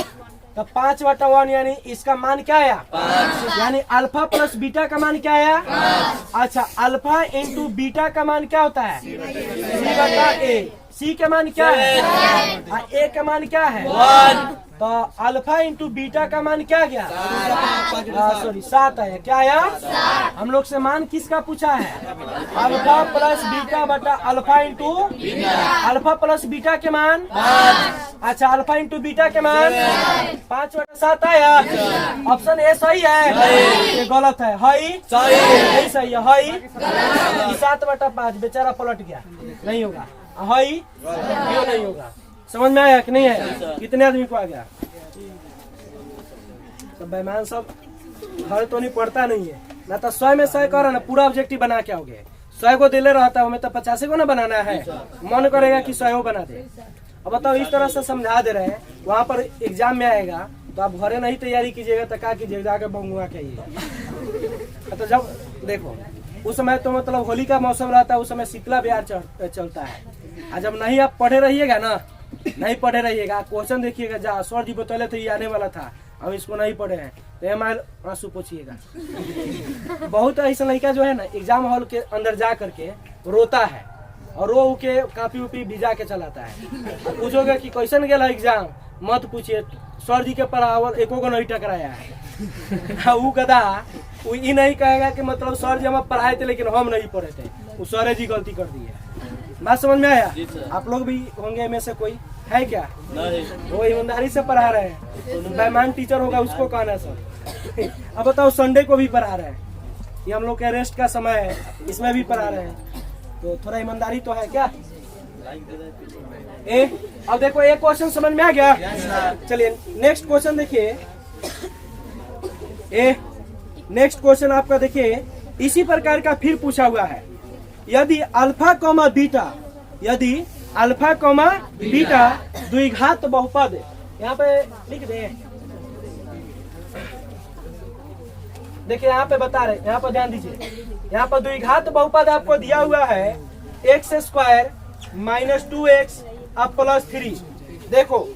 तो 5/1 यानी इसका मान क्या आया 5, यानी अल्फा प्लस बीटा का मान क्या आया 5। अच्छा अल्फा इंटू बीटा का मान क्या होता है c/a, सी का मान क्या है ए का मान क्या है 1। तो अल्फा इंटू बीटा का मान क्या गया सॉरी 7 आया, क्या आया हम लोग से मान किसका पूछा है, अल्फा प्लस बीटा बटा alpha into, alpha plus beta के मान 5। अच्छा अल्फा इंटू बीटा के मान 5/7 आया। ऑप्शन ए सही है, ये गलत है, सही सही है, 7/5 बेचारा पलट गया, नहीं होगा, क्यों नहीं होगा, समझ में आया कि नहीं है, कितने आदमी को आ गया। तो बेईमान सब हर तो नहीं पढ़ता नहीं है ना, तो 100 में 100 करो ना, पूरा ऑब्जेक्टिव बना के आओगे। 100 को दिले रहता है, हमें तो 50 को ना बनाना है, मन करेगा कि 100 बना दे। अब बताओ इस तरह से समझा दे रहे हैं, वहाँ पर एग्जाम में आएगा तो आप घरे नहीं तैयारी कीजिएगा तो क्या कीजिएगा, जाकर बंगुआ खाइएगा। तो जब देखो उस समय तो मतलब होली का मौसम रहता है, उस समय शीतला बिहार चलता है, और जब नहीं आप पढ़े रहिएगा ना, नहीं पढ़े रहिएगा, क्वेश्चन देखिएगा, जा सर जी बतौले थे ये आने वाला था, अब इसको नहीं पढ़े हैं तो एम आंसू पूछिएगा। बहुत ऐसा लड़का जो है ना एग्जाम हॉल के अंदर जा करके रोता है और रो के कापी उपी भिजा के चलाता है। पूछोगे कि क्वेश्चन गया एग्जाम, मत पूछिए, सर जी के पढ़ावल एको को नहीं टकराया है। वो गधा वो ये नहीं कहेगा कि मतलब सर जी हम पढ़ाए थे लेकिन हम नहीं पढ़े थे, वो सर जी गलती कर दी है। बात समझ में आया? आप लोग भी होंगे में से कोई है क्या, वो ईमानदारी से पढ़ा रहे हैं, बेईमान टीचर होगा उसको कहना सर। अब बताओ संडे को भी पढ़ा रहे हैं, ये हम लोग के रेस्ट का समय है, इसमें भी पढ़ा रहे हैं, तो थोड़ा ईमानदारी तो है क्या। अब देखो एक क्वेश्चन समझ में आ गया, चलिए नेक्स्ट क्वेश्चन देखिए। नेक्स्ट क्वेश्चन आपका देखिए इसी प्रकार का फिर पूछा हुआ है, यदि अल्फा कॉमा बीटा, यदि अल्फा कॉमा बीटा द्विघात बहुपद, यहाँ पे लिख दे, देखिए यहाँ पे बता रहे, यहाँ पर ध्यान दीजिए, यहाँ पर द्विघात बहुपद आपको दिया हुआ है x² - 2x अब +3। देखो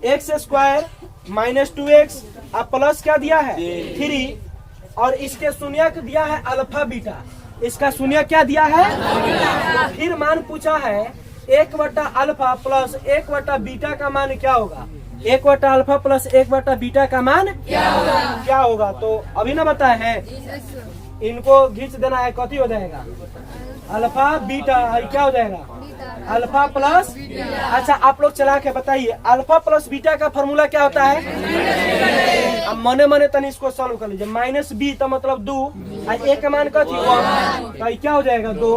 x² - 2x अब प्लस क्या दिया है 3, और इसके शून्यक दिया है अल्फा बीटा, इसका शून्य क्या दिया है तो फिर मान पूछा है 1/अल्फा प्लस 1/बीटा का मान क्या होगा, 1/अल्फा प्लस 1/बीटा का मान क्या होगा। तो अभी ना बताए हैं, इनको घींच देना है, कथी हो जाएगा अल्फा बीटा, क्या हो जाएगा अल्फा प्लस। अच्छा आप लोग चला के बताइए, अल्फा प्लस बीटा का फॉर्मूला क्या होता है अब मने मने तनी इसको सॉल्व कर लीजिए। माइनस बी तो मतलब 2 और ए का मान कथी 1 तो क्या हो जाएगा 2।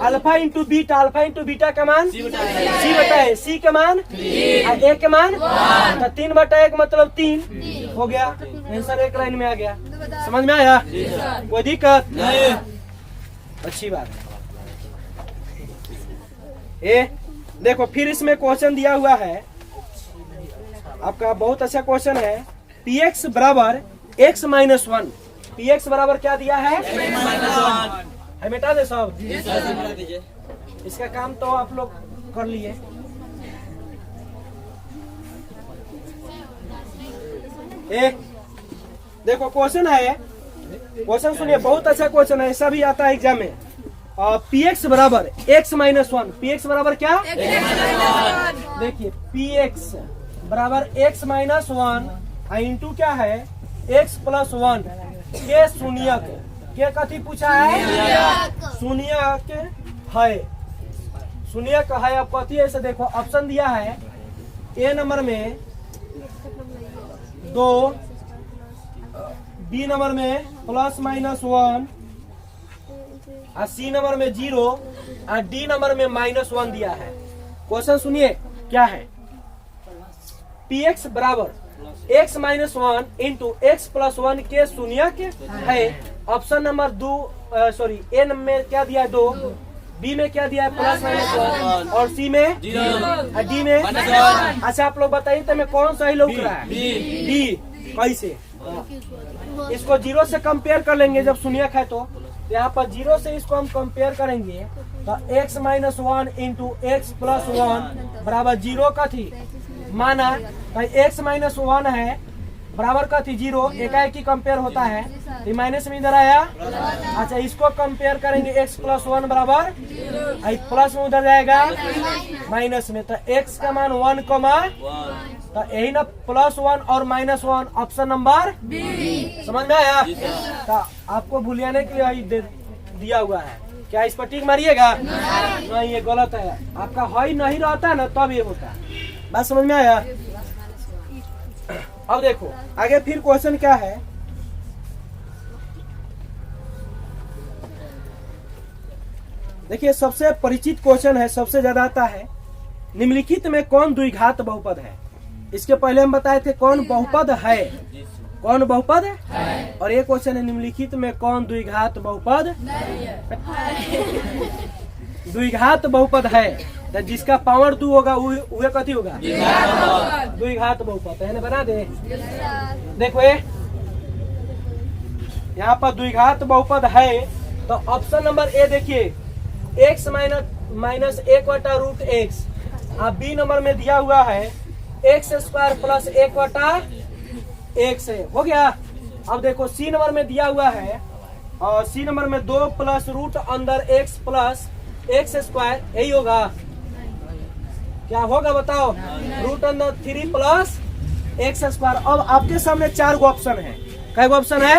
अल्फा इंटू बीटा का मान सी बटा ए, सी का मान और ए का मान तो 3/1 मतलब 3 हो गया। आंसर एक लाइन में आ गया। समझ में आया? कोई दिक्कत नहीं? अच्छी बात है। ए देखो फिर इसमें क्वेश्चन दिया हुआ है आपका, बहुत अच्छा क्वेश्चन है। px बराबर x माइनस 1। px बराबर क्या दिया है? है मिटा दे सब। इसका काम तो आप लोग कर लिए। देखो क्वेश्चन है, क्वेश्चन सुनिए, बहुत अच्छा क्वेश्चन है, ऐसा भी आता है एग्जाम में। px बराबर x माइनस 1। px बराबर क्या? देखिए px बराबर x माइनस 1 इंटू क्या है x प्लस 1 के शून्यक के कथी पूछा है? शून्यक है, शून्यक है। अब कथी है से देखो ऑप्शन दिया है। ए नंबर में 2, बी नंबर में प्लस माइनस 1 और सी नंबर में 0 और डी नंबर में माइनस 1 दिया है। क्वेश्चन सुनिए क्या है। px बराबर x minus 1 into x plus 1 के शून्यक है। ऑप्शन नंबर 2 सॉरी ए में क्या दिया है 2, बी में क्या दिया है प्लस माइनस 1 और सी में और डी में। अच्छा आप लोग बताइए तो मैं कौन सही लग रहा है? बी। कैसे? इसको 0 से कंपेयर कर लेंगे जब शून्यक है तो यहाँ पर 0 से इसको हम कंपेयर करेंगे तो x minus 1 into X plus 1 बराबर 0 का थी माना तो x माइनस 1 है बराबर का थी 0, एकाएक ही कंपेयर होता है तो माइनस में इधर आया। अच्छा इसको कंपेयर करेंगे x प्लस 1 बराबर प्लस में उधर जाएगा माइनस में तो x का मान 1 तो यही ना प्लस 1 और माइनस 1 ऑप्शन नंबर बी। समझ में आया? तो आपको भूलियाने के लिए दिया हुआ है। क्या इस पर टिक मारिएगा? नहीं ये गलत है। आपका हई नहीं रहता ना तब ये होता। बात समझ में आया? अब देखो आगे फिर क्वेश्चन क्या है। देखिए सबसे परिचित क्वेश्चन है, सबसे ज्यादा आता है। निम्नलिखित में कौन द्विघात बहुपद है? इसके पहले हम बताए थे कौन बहुपद है, कौन बहुपद है। और ये क्वेश्चन है निम्नलिखित में कौन द्विघात बहुपद द्विघात बहुपद है। तो जिसका पावर 2 होगा वह कथी होगा? द्विघात बहुपद है ना, बना दे। देखो यहाँ पर द्विघात बहुपद है तो ऑप्शन नंबर ए देखिए x माइनस 1/√x। अब बी नंबर में दिया हुआ है x² प्लस 1/x हो गया। अब देखो सी नंबर में दिया हुआ है और सी नंबर में 2 प्लस रूट अंदर x प्लस x², यही होगा। क्या होगा बताओ? रूट अंदर 3 प्लस x²। अब आपके सामने 4 गो ऑप्शन है। कई गो ऑप्शन है?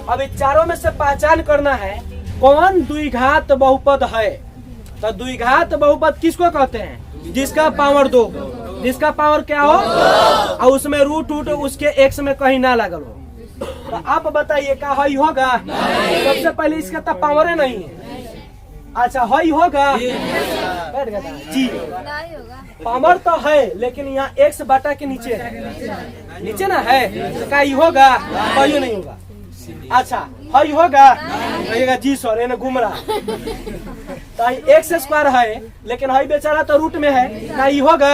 अब इन चारों में से पहचान करना है कौन द्विघात बहुपद है। तो द्विघात बहुपद किसको कहते हैं? जिसका पावर 2, जिसका पावर क्या हो और उसमें रूट उसके x में कहीं ना लगल हो। तो आप बताइए क्या हई होगा? सबसे पहले इसका तो पावर नहीं है। अच्छा हई होगा? बैठ गया जी, पावर तो है लेकिन यहाँ x बटा के नीचे है, नीचे ना है तो क्या होगा? कहीं नहीं होगा। अच्छा हई होगा? कहिएगा जी सर ये घूम रहा तो x² है लेकिन हई बेचारा तो रूट में है, क्या होगा?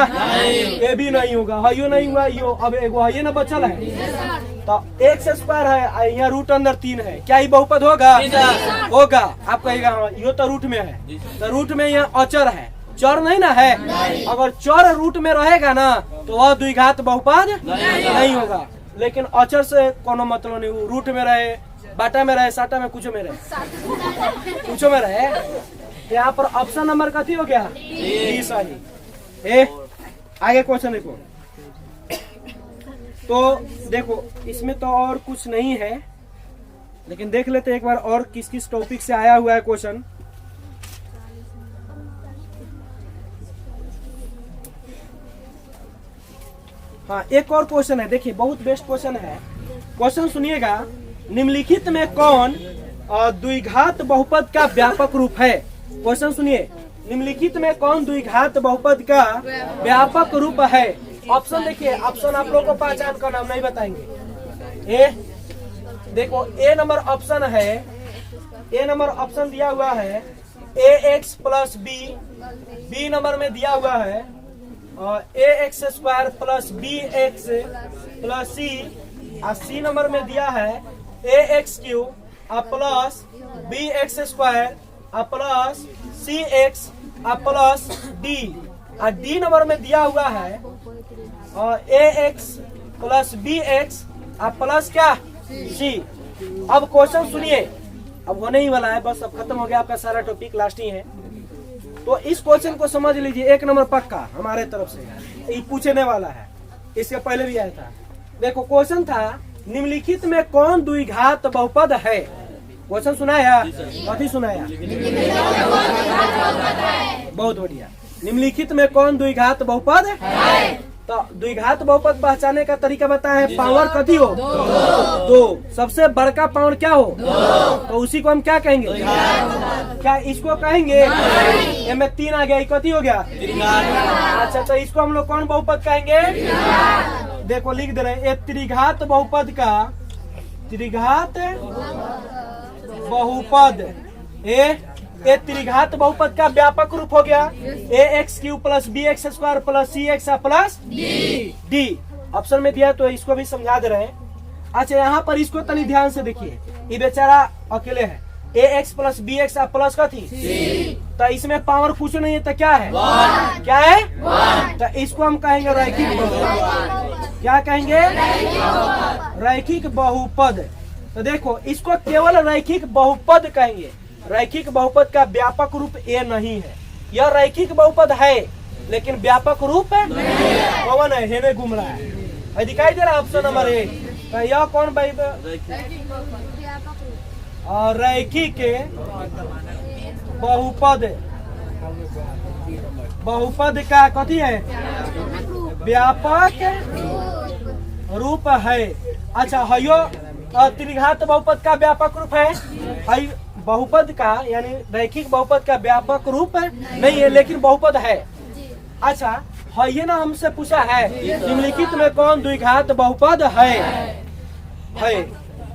ये भी नहीं होगा, हइयो नहीं हुआ यो। अब एगो हइये ना बचल है तो x² है, यहाँ रूट अंदर 3 है, क्या ये बहुपद होगा? होगा। आप कहिएगा हाँ यो तो रूट में है, तो रूट में यहाँ अचर है, चर नहीं ना है। अगर चर रूट में रहेगा ना तो वह द्विघात बहुपद नहीं होगा। लेकिन अचर से कोनो मतलब नहीं, रूट में रहे, बाटा में रहे, साटा में, कुछ में रहे, कुछ में रहे। यहाँ पर ऑप्शन नंबर कथी हो गया? डी सही। आगे क्वेश्चन देखो। तो देखो इसमें तो और कुछ नहीं है लेकिन देख लेते एक बार और किस किस टॉपिक से आया हुआ है क्वेश्चन। हाँ एक और क्वेश्चन है, देखिए बहुत बेस्ट क्वेश्चन है। क्वेश्चन सुनिएगा, निम्नलिखित में कौन द्विघात बहुपद का व्यापक रूप है? क्वेश्चन सुनिए, निम्नलिखित में कौन द्विघात बहुपद का व्यापक रूप है? ऑप्शन देखिए, ऑप्शन आप लोगों को पहचान का नाम नहीं बताएंगे। ए देखो, ए नंबर ऑप्शन है, ए नंबर ऑप्शन दिया हुआ है A X plus B, B number में दिया हुआ है A X square plus B X plus C, और सी नंबर में दिया है A X cube plus B X square plus C X plus D, और डी नंबर में दिया हुआ है A X plus B X plus क्या सी। अब क्वेश्चन सुनिए, अब होने ही वाला है, बस अब खत्म हो गया आपका सारा टॉपिक, लास्ट ही है। तो इस क्वेश्चन को समझ लीजिए, एक नंबर पक्का हमारे तरफ से ये पूछने वाला है, इसके पहले भी आया था। देखो क्वेश्चन था, निम्नलिखित में कौन द्विघात बहुपद है? क्वेश्चन सुनाया, कथी सुनाया? बहुत बढ़िया। निम्नलिखित में कौन द्विघात बहुपद है? तो द्विघात बहुपद पहचाने का तरीका बताया है, पावर कथी हो? दो। सबसे बड़का पावर क्या हो? तो उसी को हम क्या कहेंगे? क्या इसको कहेंगे? ये में 3 आ गया, ये कथी हो गया? अच्छा, तो इसको हम लोग कौन बहुपद कहेंगे? देखो लिख दे रहे हैं, त्रिघात बहुपद का, त्रिघात बहुपद ए त्रिघात बहुपद का व्यापक रूप हो गया A X cube plus B X square plus C X plus D. Option में दिया तो इसको भी समझा दे रहे हैं। अच्छा, यहाँ पर इसको तनी ध्यान से देखिए, ये बेचारा अकेले है, A X plus B X plus का थी, तो इसमें पावर कुछ नहीं है, तो क्या है? क्या है? तो इसको हम कहेंगे रैखिक बहुपद। क्या कहेंगे? रैखिक बहुपद। तो देखो, इसको केवल रैखिक बहुपद कहेंगे। रैखिक बहुपद का व्यापक रूप ए नहीं है, यह रैखिक बहुपद है लेकिन व्यापक रूप कौन है? हेने घूम रहा है, दिखाई दे रहा है ऑप्शन नंबर 1। तो यह कौन भाई? रैखिक बहुपद, बहुपद का कथी है? व्यापक रूप है। अच्छा, हयो त्रिघात बहुपद का व्यापक रूप है, बहुपद का यानी रैखिक बहुपद का व्यापक रूप नहीं है लेकिन बहुपद है। अच्छा, ये ना हमसे पूछा है, निम्नलिखित में कौन द्विघात बहुपद है?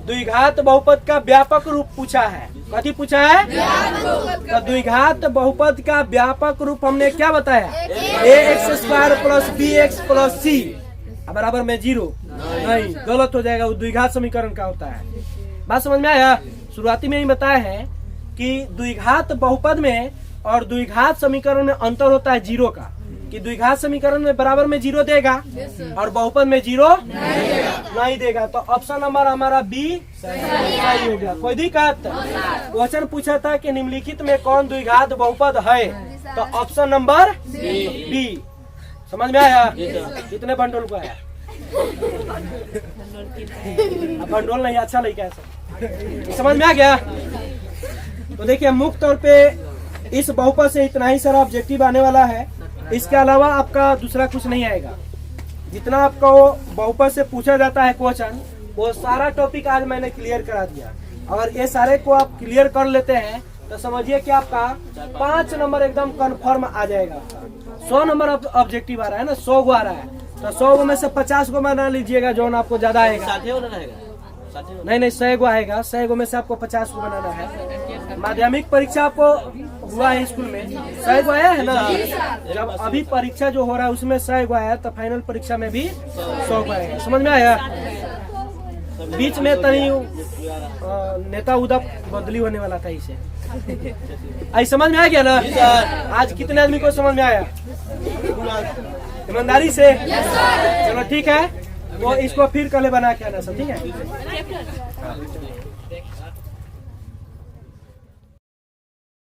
द्विघात बहुपद का व्यापक रूप पूछा है। कथी पूछा है? तो द्विघात बहुपद का व्यापक रूप हमने क्या बताया? A X square plus B X plus C बराबर में 0 नहीं, गलत हो जाएगा, वो द्विघात समीकरण का होता है। बात समझ में आया? शुरुआती में ही बताया है कि द्विघात बहुपद में और द्विघात समीकरण में अंतर होता है 0 का, कि द्विघात समीकरण में बराबर में 0 देगा और बहुपद में 0 नहीं देगा। तो ऑप्शन नंबर हमारा बी सही हो गया। कोई दिक्कत? क्वेश्चन पूछा था कि निम्नलिखित में कौन द्विघात बहुपद है, तो ऑप्शन नंबर बी। समझ में आया? कितने बंडोल को आया? बंडोल नहीं, अच्छा लड़का है, समझ में आ गया? तो देखिए, मुख्य तौर पे इस बहुपद से इतना ही सारा ऑब्जेक्टिव आने वाला है, इसके अलावा आपका दूसरा कुछ नहीं आएगा। जितना आपका वो बहुपद से पूछा जाता है क्वेश्चन, वो सारा टॉपिक आज मैंने क्लियर करा दिया। अगर ये सारे को आप क्लियर कर लेते हैं तो समझिए कि आपका 5 नंबर एकदम कंफर्म आ जाएगा। 100 नंबर ऑब्जेक्टिव आ रहा है ना, 100 गो आ रहा है, तो 100 में से 50 को बना लीजिएगा, जो आपको ज्यादा आएगा। नहीं, 100 गो आएगा, 100 गो में से आपको 50 को बनाना है। माध्यमिक परीक्षा आपको हुआ है स्कूल में, 100 गो आया है ना। जब अभी परीक्षा जो हो रहा है उसमें 100 गो आया, तो फाइनल परीक्षा में भी 100 गो आएगा। समझ में आया? बीच में तनी नेता उदा बदली होने वाला था, इसे आई समझ में आ गया ना? आज कितने आदमी को समझ में आया? ईमानदारी से? चलो ठीक है, वो इसको फिर कल बना के आना, समझिए?